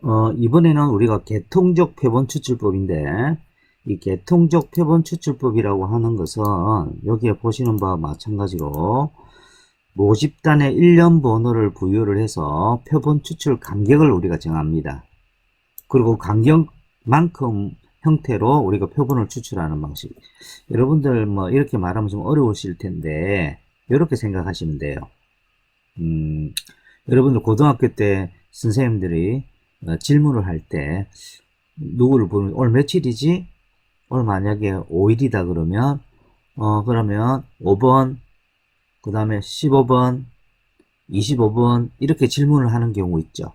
이번에는 우리가 계통적 표본 추출법인데, 이 계통적 표본 추출법이라고 하는 것은 여기에 보시는 바와 마찬가지로 모집단에 일련 번호를 부여를 해서 표본 추출 간격을 우리가 정합니다. 그리고 간격만큼 형태로 우리가 표본을 추출하는 방식. 여러분들 뭐 이렇게 말하면 좀 어려우실 텐데 이렇게 생각하시면 돼요. 여러분들 고등학교 때 선생님들이 질문을 할 때 누구를 보면 오늘 며칠이지? 오늘 만약에 5일이다 그러면 그러면 5번, 그 다음에 15번, 25번 이렇게 질문을 하는 경우 있죠.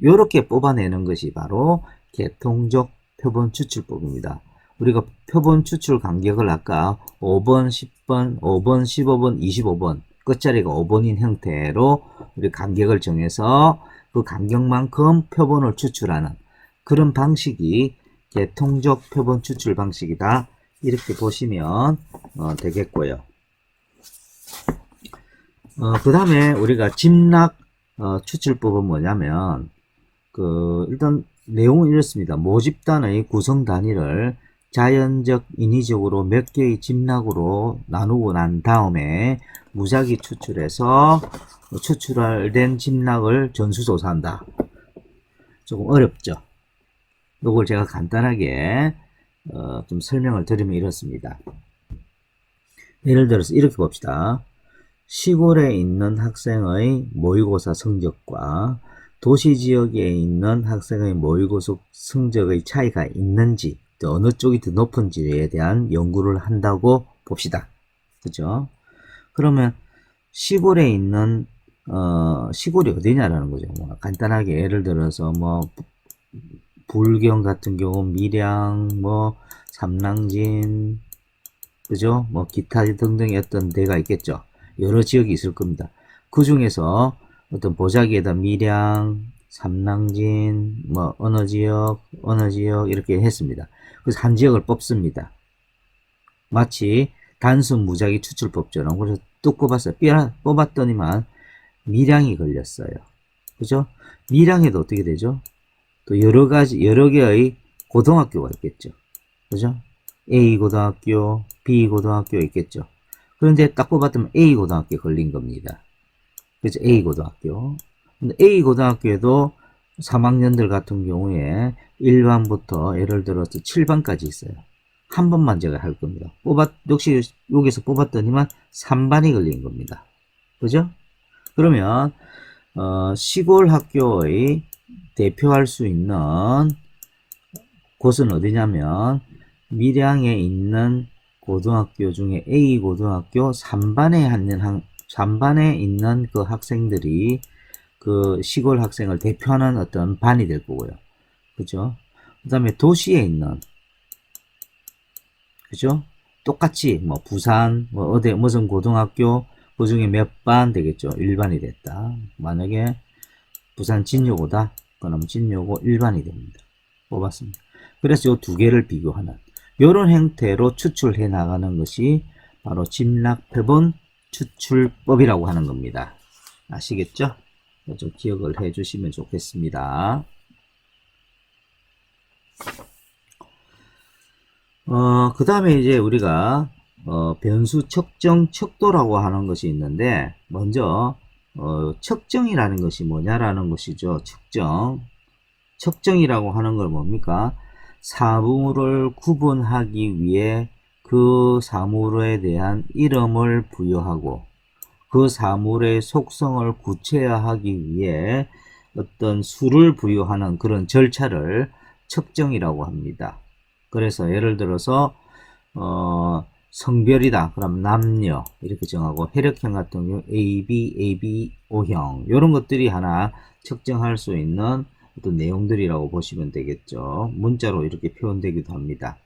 이렇게 뽑아내는 것이 바로 계통적 표본 추출법입니다. 우리가 표본 추출 간격을 아까 5번, 10번, 5번, 15번, 25번 끝자리가 5번인 형태로 우리 간격을 정해서 그 간격만큼 표본을 추출하는 그런 방식이 계통적 표본 추출 방식이다. 이렇게 보시면 되겠고요. 그 다음에 우리가 집락 추출법은 뭐냐면 일단 내용은 이렇습니다. 모집단의 구성 단위를 자연적 인위적으로 몇 개의 집락으로 나누고 난 다음에 무작위 추출해서 추출된 집락을 전수조사한다. 조금 어렵죠. 이걸 제가 간단하게 좀 설명을 드리면 이렇습니다. 예를 들어서 이렇게 봅시다. 시골에 있는 학생의 모의고사 성적과 도시 지역에 있는 학생의 모의고사 성적의 차이가 있는지, 또 어느 쪽이 더 높은지에 대한 연구를 한다고 봅시다. 그죠? 그러면 시골에 있는 시골이 어디냐라는 거죠. 뭐 간단하게 예를 들어서 뭐 불경 같은 경우 밀양, 뭐 삼랑진, 그죠? 뭐 기타 등등의 어떤 데가 있겠죠. 여러 지역이 있을 겁니다. 그 중에서 어떤 보자기에다 밀양, 삼랑진, 뭐 어느 지역 이렇게 했습니다. 그래서 한 지역을 뽑습니다. 마치 단순 무작위 추출법처럼. 그래서 뚝 뽑았어요. 뽑았더니만 밀양이 걸렸어요. 그죠? 밀양에도 어떻게 되죠? 또 여러 개의 고등학교가 있겠죠. 그죠? A 고등학교, B 고등학교 있겠죠. 그런데 딱 뽑았더니 A 고등학교에 걸린 겁니다. 그죠? A 고등학교. 근데 A 고등학교에도 3학년들 같은 경우에 1반부터 예를 들어서 7반까지 있어요. 한 번만 제가 할 겁니다. 역시 여기서 뽑았더니만 3반이 걸린 겁니다. 그죠? 그러면, 시골 학교의 대표할 수 있는 곳은 어디냐면, 밀양에 있는 고등학교 중에 A 고등학교 3반에 있는 그 학생들이 그 시골 학생을 대표하는 어떤 반이 될 거고요. 그죠? 그 다음에 도시에 있는, 그죠? 똑같이 뭐 부산, 뭐 어디 무슨 고등학교 그 중에 몇 반 되겠죠? 1반이 됐다. 만약에 부산 진여고다. 그럼 진여고 1반이 됩니다. 뽑았습니다. 그래서 이 두 개를 비교하는 이런 형태로 추출해 나가는 것이 바로 집락표본 추출법이라고 하는 겁니다. 아시겠죠? 좀 기억을 해 주시면 좋겠습니다. 그 다음에 이제 우리가 변수 측정 척도라고 하는 것이 있는데, 먼저 측정이라는 것이 뭐냐라는 것이죠. 측정이라고 하는 걸 뭡니까? 사물을 구분하기 위해 그 사물에 대한 이름을 부여하고 그 사물의 속성을 구체화하기 위해 어떤 수를 부여하는 그런 절차를 측정이라고 합니다. 그래서 예를 들어서 성별이다. 그럼 남녀 이렇게 정하고, 혈액형 같은 경우 AB, ABO형 이런 것들이 하나 측정할 수 있는 어떤 내용들이라고 보시면 되겠죠. 문자로 이렇게 표현되기도 합니다.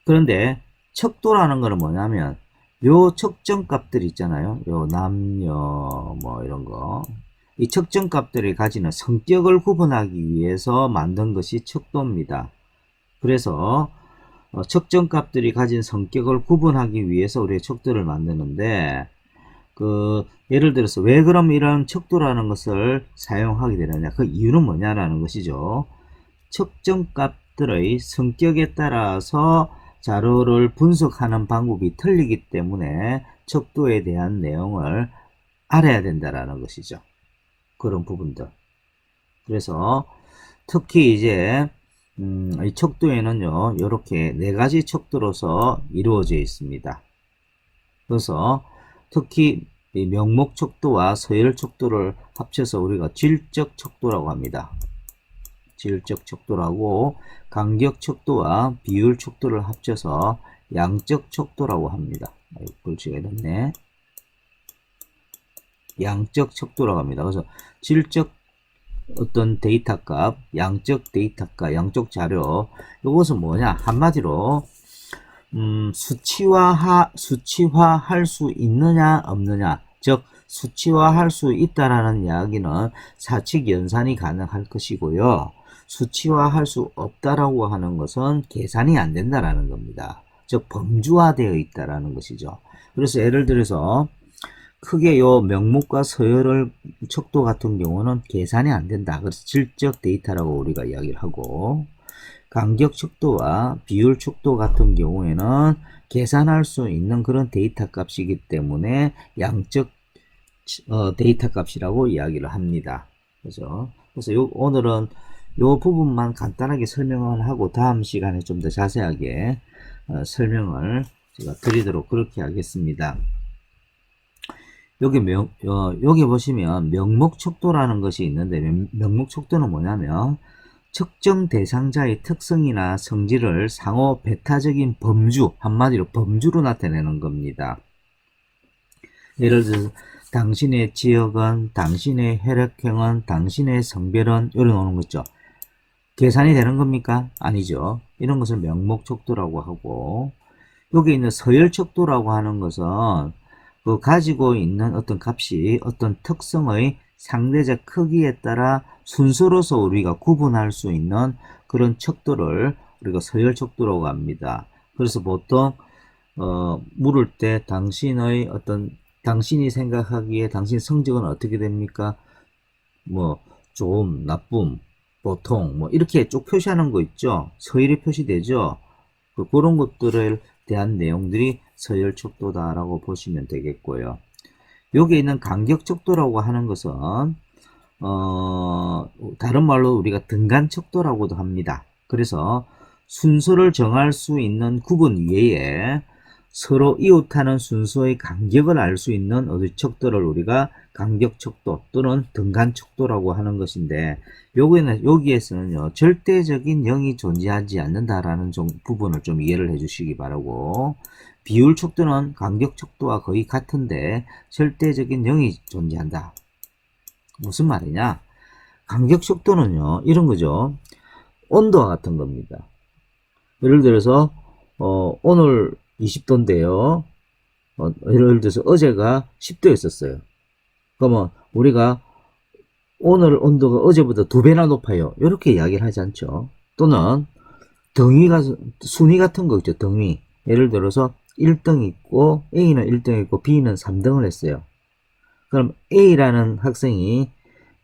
그런데 척도라는 것은 뭐냐면 요 측정값들 있잖아요. 요 남녀 뭐 이런 거, 이 측정값들이 가지는 성격을 구분하기 위해서 만든 것이 척도입니다. 그래서 측정값들이 가진 성격을 구분하기 위해서 우리가 척도를 만드는데, 예를 들어서 왜 그럼 이런 척도라는 것을 사용하게 되느냐. 그 이유는 뭐냐라는 것이죠. 측정 값들의 성격에 따라서 자료를 분석하는 방법이 틀리기 때문에 척도에 대한 내용을 알아야 된다라는 것이죠. 그런 부분들. 그래서 특히 이제 이 척도에는요, 이렇게 네 가지 척도로서 이루어져 있습니다. 그래서 특히 이 명목 척도와 서열 척도를 합쳐서 우리가 질적 척도라고 합니다. 질적 척도라고, 간격 척도와 비율 척도를 합쳐서 양적 척도라고 합니다. 글씨가 됐네. 양적 척도라고 합니다. 그래서 질적 어떤 데이터 값, 양적 데이터 값, 양적 자료, 이것은 뭐냐? 한마디로 수치화할 수 있느냐 없느냐, 즉 수치화할 수 있다라는 이야기는 사칙 연산이 가능할 것이고요. 수치화할 수 없다라고 하는 것은 계산이 안 된다라는 겁니다. 즉 범주화되어 있다라는 것이죠. 그래서 예를 들어서 크게 요 명목과 서열을 척도 같은 경우는 계산이 안 된다. 그래서 질적 데이터라고 우리가 이야기를 하고, 간격 척도와 비율 척도 같은 경우에는 계산할 수 있는 그런 데이터 값이기 때문에 양적 데이터 값이라고 이야기를 합니다. 그래서 오늘은 요 부분만 간단하게 설명을 하고 다음 시간에 좀 더 자세하게 설명을 제가 드리도록 그렇게 하겠습니다. 여기 보시면 명목 척도라는 것이 있는데, 명목 척도는 뭐냐면 특정 대상자의 특성이나 성질을 상호 배타적인 범주, 한마디로 범주로 나타내는 겁니다. 예를 들어서 당신의 지역은, 당신의 혈액형은, 당신의 성별은, 이런 오는 거 있죠. 계산이 되는 겁니까? 아니죠. 이런 것을 명목 척도라고 하고, 여기 있는 서열 척도라고 하는 것은 그 가지고 있는 어떤 값이 어떤 특성의 상대적 크기에 따라 순서로서 우리가 구분할 수 있는 그런 척도를 우리가 서열 척도라고 합니다. 그래서 보통 물을 때 당신이 생각하기에 당신 성적은 어떻게 됩니까? 뭐 좀, 나쁨, 보통, 뭐 이렇게 쭉 표시하는 거 있죠. 서열이 표시되죠. 그런 것들에 대한 내용들이 서열 척도다라고 보시면 되겠고요. 여기에 있는 간격 척도라고 하는 것은 다른 말로 우리가 등간 척도라고도 합니다. 그래서 순서를 정할 수 있는 구분 외에 서로 이웃하는 순서의 간격을 알 수 있는 척도를 우리가 간격 척도 또는 등간 척도라고 하는 것인데, 여기에서는요, 절대적인 0이 존재하지 않는다라는 부분을 좀 이해를 해 주시기 바라고, 비율 척도는 간격 척도와 거의 같은데 절대적인 0이 존재한다. 무슨 말이냐? 간격 척도는요, 이런 거죠. 온도와 같은 겁니다. 예를 들어서 오늘 20도인데요. 예를 들어서 어제가 10도였었어요. 그러면 우리가 오늘 온도가 어제보다 2배나 높아요. 이렇게 이야기를 하지 않죠. 또는 순위 같은 거 있죠. 등위. 예를 들어서 1등 있고 A는 1등 있고 B는 3등을 했어요. 그럼 A라는 학생이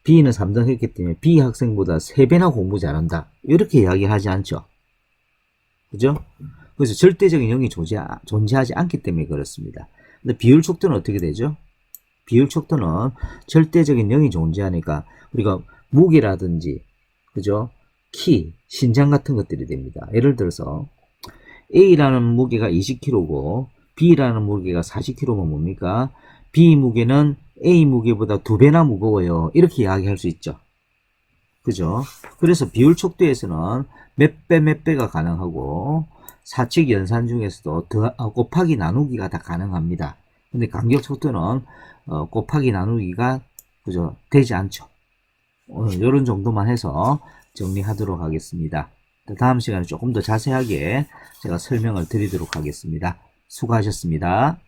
B는 3등 했기 때문에 B 학생보다 3배나 공부 잘한다. 이렇게 이야기하지 않죠. 그죠? 그래서 절대적인 0이 존재하지 않기 때문에 그렇습니다. 근데 비율 척도는 어떻게 되죠? 비율 척도는 절대적인 0이 존재하니까 우리가 무게라든지, 그죠? 키, 신장 같은 것들이 됩니다. 예를 들어서 A라는 무게가 20kg고 B라는 무게가 40kg면 뭡니까? B 무게는 A 무게보다 2배나 무거워요. 이렇게 이야기할 수 있죠. 그죠? 그래서 비율 척도에서는 몇 배가 가능하고, 사칙 연산 중에서도 곱하기 나누기가 다 가능합니다. 근데 간격 척도는 곱하기 나누기가 그죠? 되지 않죠. 오늘 이런 정도만 해서 정리하도록 하겠습니다. 다음 시간에 조금 더 자세하게 제가 설명을 드리도록 하겠습니다. 수고하셨습니다.